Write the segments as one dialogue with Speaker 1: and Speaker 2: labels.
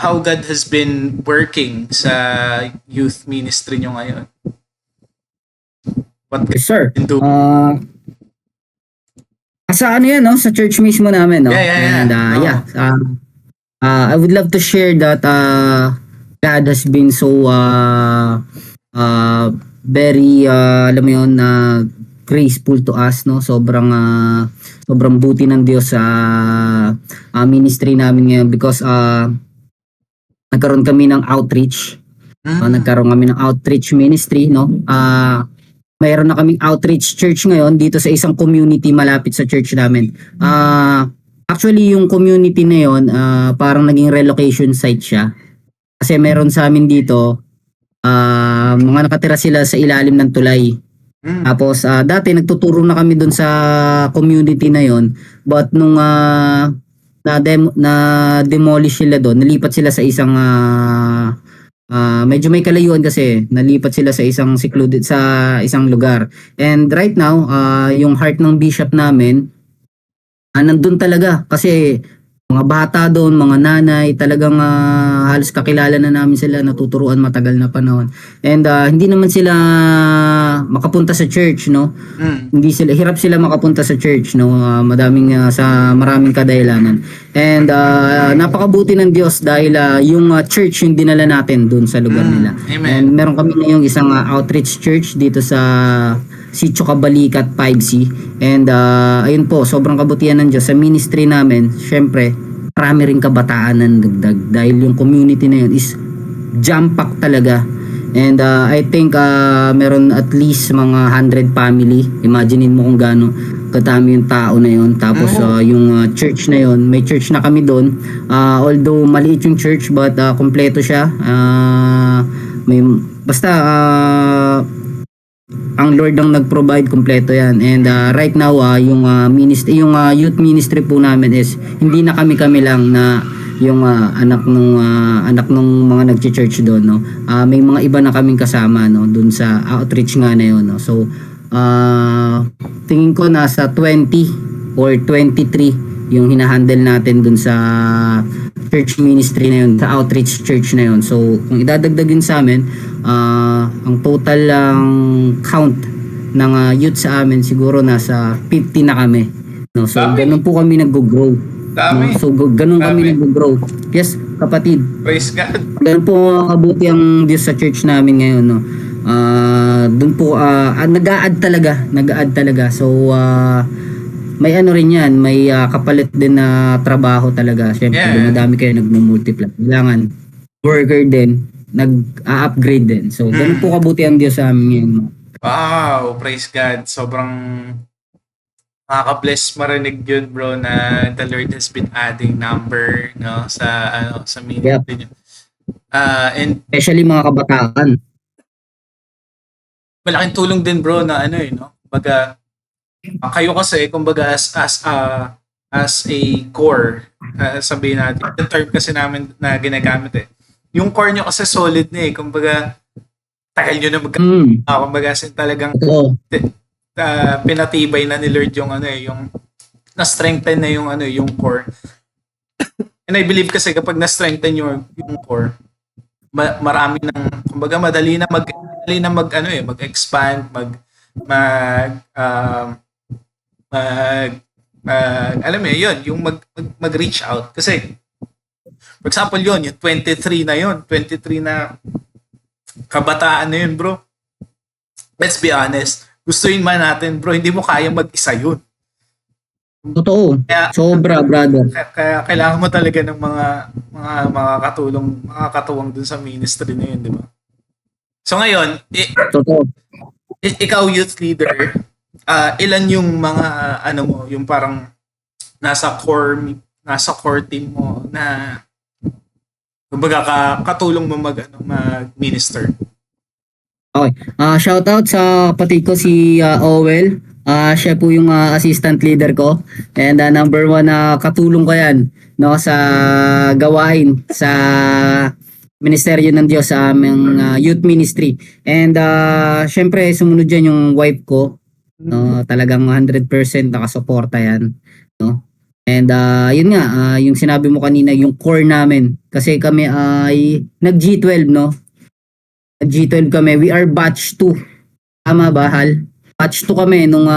Speaker 1: how God has been working sa youth ministry nyo ngayon. What God
Speaker 2: Yes, sir.
Speaker 1: has been doing.
Speaker 2: Sa ano yan, no? Sa church mismo namin, no?
Speaker 1: Yeah.
Speaker 2: And I would love to share that God has been so very alam mo yun, graceful to us, no? Sobrang buti ng Diyos sa ministry namin ngayon because nagkaroon kami ng outreach. Nagkaroon kami ng outreach ministry, no? Mayroon na kaming outreach church ngayon dito sa isang community malapit sa church namin. Actually, yung community na yon parang naging relocation site siya. Kasi meron sa amin dito, mga nakatira sila sa ilalim ng tulay. Tapos, dati nagtuturo na kami doon sa community na yon. But nung na-demolish sila doon, nalipat sila sa isang medyo may kalayuan kasi nalipat sila sa isang secluded sa isang lugar. And right now, yung heart ng bishop namin nandun talaga kasi mga bata doon, mga nanay, talagang halos kakilala na namin sila, natuturuan matagal na panahon. And hindi naman sila makapunta sa church, no? Hindi sila hirap sila makapunta sa church, no? Sa maraming kadahilanan. And napakabuti ng Diyos dahil yung church yung dinala natin doon sa lugar nila.
Speaker 1: Amen.
Speaker 2: And meron kami ngayong isang outreach church dito sa Sitio Kabalikat 5C. And ayun po, sobrang kabutihan ng Diyos sa ministry namin. Syempre, marami ring kabataan ng dagdag dahil yung community na yun is jam-packed talaga. And I think meron at least mga 100 family. Imaginein mo kung gaano kadami yung tao na yun. Tapos yung church na yun, may church na kami doon. Although maliit yung church but kompleto siya. Ang Lord ang nag-provide, kompleto yan. And right now yung youth ministry po namin is hindi na kami lang na yung anak nung mga nagche-church doon, no. May mga iba na kaming kasama, no, doon sa outreach nga na yun, no. So tingin ko nasa 20 or 23 yung hinahandle natin doon sa church ministry na yun, sa outreach church na yun. So kung idadagdagin sa amin, ang total count ng youth sa amin siguro nasa 50 na kami, no. So ganun po kami nag-grow,
Speaker 1: Dami.
Speaker 2: no? So ganun kami nag-grow. Yes, kapatid.
Speaker 1: Praise God.
Speaker 2: Ganun po kabuti ang Diyos sa church namin ngayon, no. Doon po nag-a-add talaga. So may ano rin yan, may kapalit din na trabaho talaga. Siyempre, dumadami kayo, nagmumultiply. Kailangan worker din, nag-upgrade din. So, ganun po kabuti ang Diyos sa amin ngayon.
Speaker 1: Wow, praise God. Sobrang makaka-bless marinig yun, bro, na the Lord has been adding number, no, sa ministry niyo. And
Speaker 2: especially mga kabataan.
Speaker 1: malaking tulong din, bro, na no? Kumbaga, kayo kasi, kumbaga, as a core, sabihin natin, yung term kasi namin na ginagamit yung core nyo kasi solid na kumbaga, tagal nyo na kumbaga, talagang pinatibay na ni Lord yung yung na-strengthen na yung core. And I believe kasi kapag na-strengthen yung core, marami nang, kumbaga, madali na mag-expand, alam mo yun, yung mag-reach out. Kasi, for example yun, yung 23 na kabataan na yun, bro. Let's be honest. Gustuin man natin, bro, hindi mo kaya mag-isa yun.
Speaker 2: Totoo. Sobra, brother.
Speaker 1: Kaya kailangan mo talaga ng mga katuwang dun sa ministry na yun, di ba? So ngayon,
Speaker 2: Totoo.
Speaker 1: Ikaw youth leader, ilan yung mga yung parang nasa core team mo na kumbaga katulong mo mag-minister?
Speaker 2: Okay. Shout out sa kapatid ko si Owel. Siya po yung assistant leader ko. And number one katulong ko yan, no, sa gawain sa Ministeryo ng Diyos sa aming youth ministry. And syempre sumunod dyan yung wife ko. No, talagang 100% nakasuporta yan, no. And yun nga, yung sinabi mo kanina, yung core namin. Kasi kami ay nag-G12, no? Nag-G12 kami. We are batch 2. Tama ba, Hal? Batch 2 kami nung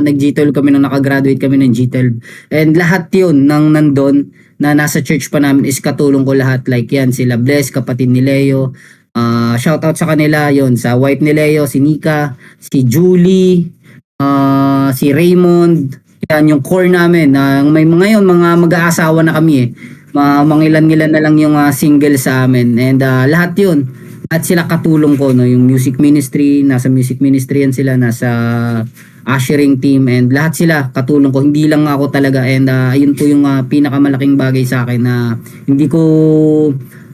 Speaker 2: nag-G12 kami, nung nakagraduate kami ng G12. And lahat yun nang nandun na nasa church pa namin is katulong ko lahat. Like yan, sila Bless, kapatid ni Leo. Shoutout sa kanila yon, sa wife ni Leo, si Nika, si Julie, si Raymond. Yan yung core namin. May mga ngayon, mga mag-aasawa na kami eh. Mangilan-ngilan na lang yung single sa amin. And lahat yun. At sila katulong ko, no? Yung music ministry, nasa music ministry yan sila, nasa ushering team, and lahat sila katulong ko. Hindi lang ako talaga. And ayun po yung pinakamalaking bagay sa akin na hindi ko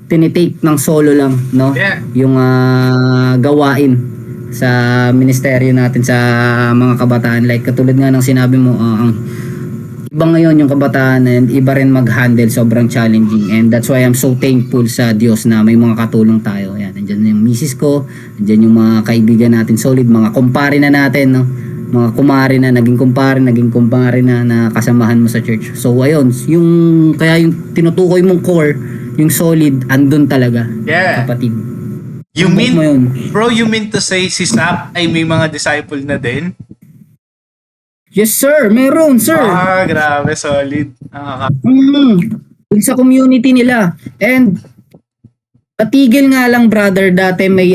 Speaker 2: tinitake ng solo lang, no?
Speaker 1: Yeah.
Speaker 2: Yung gawain sa ministeryo natin sa mga kabataan. Like katulad nga ng sinabi mo, ang iba ngayon yung kabataan and iba rin mag-handle, sobrang challenging, and that's why I'm so thankful sa Diyos na may mga katulong tayo. Yan, nandiyan yung misis ko, nandiyan yung mga kaibigan natin solid, mga kumpare na natin, no? Mga kumare na, naging kumpare na kasamahan mo sa church. So ayun, kaya yung tinutukoy mong core, yung solid, andun talaga.
Speaker 1: Yeah.
Speaker 2: Kapatid.
Speaker 1: You
Speaker 2: Tumbok
Speaker 1: mean,
Speaker 2: mo yun.
Speaker 1: bro, you mean to say si Snap ay may mga disciple na din?
Speaker 2: Yes sir, meron sir.
Speaker 1: Grabe, solid.
Speaker 2: Dun sa community nila. And patigil nga lang brother, dati may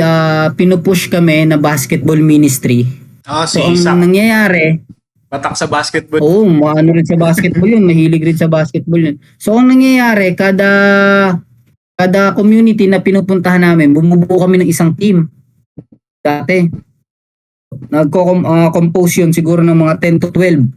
Speaker 2: pinupush kami na basketball ministry.
Speaker 1: Si
Speaker 2: So ang
Speaker 1: Isaac,
Speaker 2: nangyayari,
Speaker 1: patak sa basketball.
Speaker 2: oo, maano rin sa basketball yun, mahilig rin sa basketball yun. So ang nangyayari, kada community na pinupuntahan namin, bumubuo kami ng isang team. Dati, nagko-compose yun siguro ng mga 10 to 12.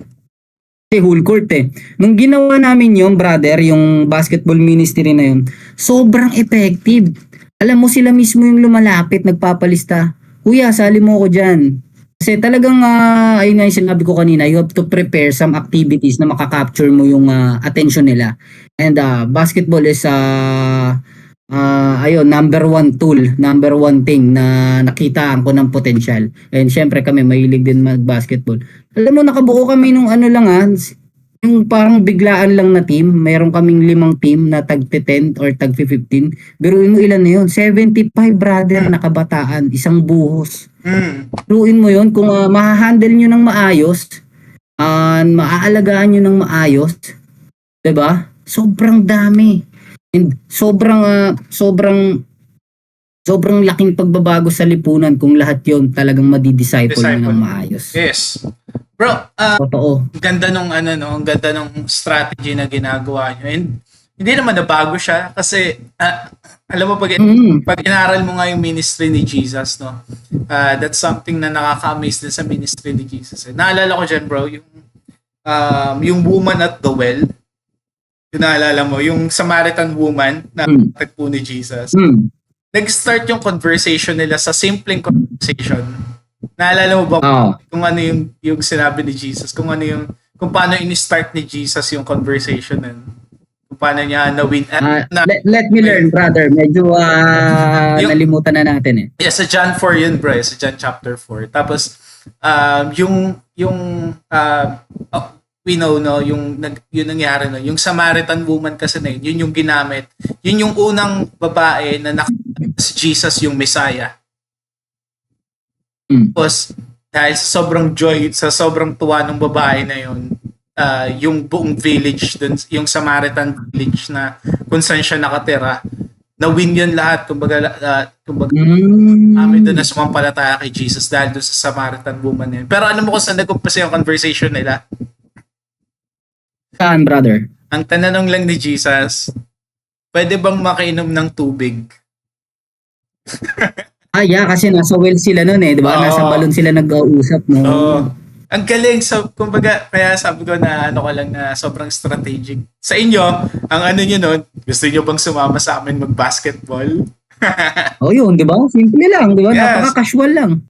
Speaker 2: Kasi whole court eh. Nung ginawa namin yun, brother, yung basketball ministry na yun, sobrang effective. Alam mo, sila mismo yung lumalapit, nagpapalista. Kuya, sali mo ako dyan. Kasi talagang, ayun nga yung sinabi ko kanina, you have to prepare some activities na makakapture mo yung attention nila. And basketball is ayun, number one tool, number one thing na nakitaan ko ng potential. And syempre kami mahilig din mag-basketball. Alam mo, nakabuo kami nung ano lang yung parang biglaan lang na team. Mayroon kaming 5 team na tag 10 or tag 15. Biruin mo ilan na yun? 75 brother na kabataan, isang buhos. Biruin mo yun, kung mahahandle nyo ng maayos, maaalagaan nyo ng maayos, 'di ba? Sobrang dami. And sobrang laking pagbabago sa lipunan kung lahat yon talagang madidisciple nyo ng maayos.
Speaker 1: Yes. Bro,
Speaker 2: Totoo.
Speaker 1: ang ganda nung ang ganda nung strategy na ginagawa nyo. And hindi naman nabago siya kasi alam mo pag inaral mo nga yung ministry ni Jesus, no? That's something na nakaka-amaze din sa ministry ni Jesus. Naalala ko diyan, bro, yung woman at the well. Yung naalala mo, yung Samaritan woman na tagpo ni Jesus. Nag-start yung conversation nila sa simpleng conversation. Naalala mo ba kung ano yung sinabi ni Jesus? Kung paano in-start ni Jesus yung conversation nun? Kung paano niya na-win?
Speaker 2: Let me learn, brother. Medyo nalimutan na natin eh.
Speaker 1: Yeah, sa John 4 yun, bro. Sa John chapter 4. Tapos, we know, no, yung nangyari, no, yung Samaritan woman kasi na yun yung ginamit. Yun yung unang babae na si Jesus yung Messiah. Tapos, dahil sa sobrang joy, sa sobrang tuwa ng babae na yun, yung buong village dun, yung Samaritan village na kung saan siya nakatira, na-win yun lahat. Kumbaga doon na sumampalataya kay Jesus dahil doon sa Samaritan woman yun. Pero ano mo kung saan nag-umpisa yung conversation nila?
Speaker 2: Saan, brother?
Speaker 1: Ang tanong lang ni Jesus, pwede bang makainom ng tubig?
Speaker 2: Yeah, kasi nasa well sila nun eh, di ba? Nasa balon sila nag-uusap, no?
Speaker 1: Ang galing. So, kumbaga, kaya sabi ko na ko lang na sobrang strategic. Sa inyo, ang nyo nun, gusto nyo bang sumama sa amin mag-basketball?
Speaker 2: Yun, di ba? Simple lang, di ba?
Speaker 1: Yes.
Speaker 2: Napaka-casual lang.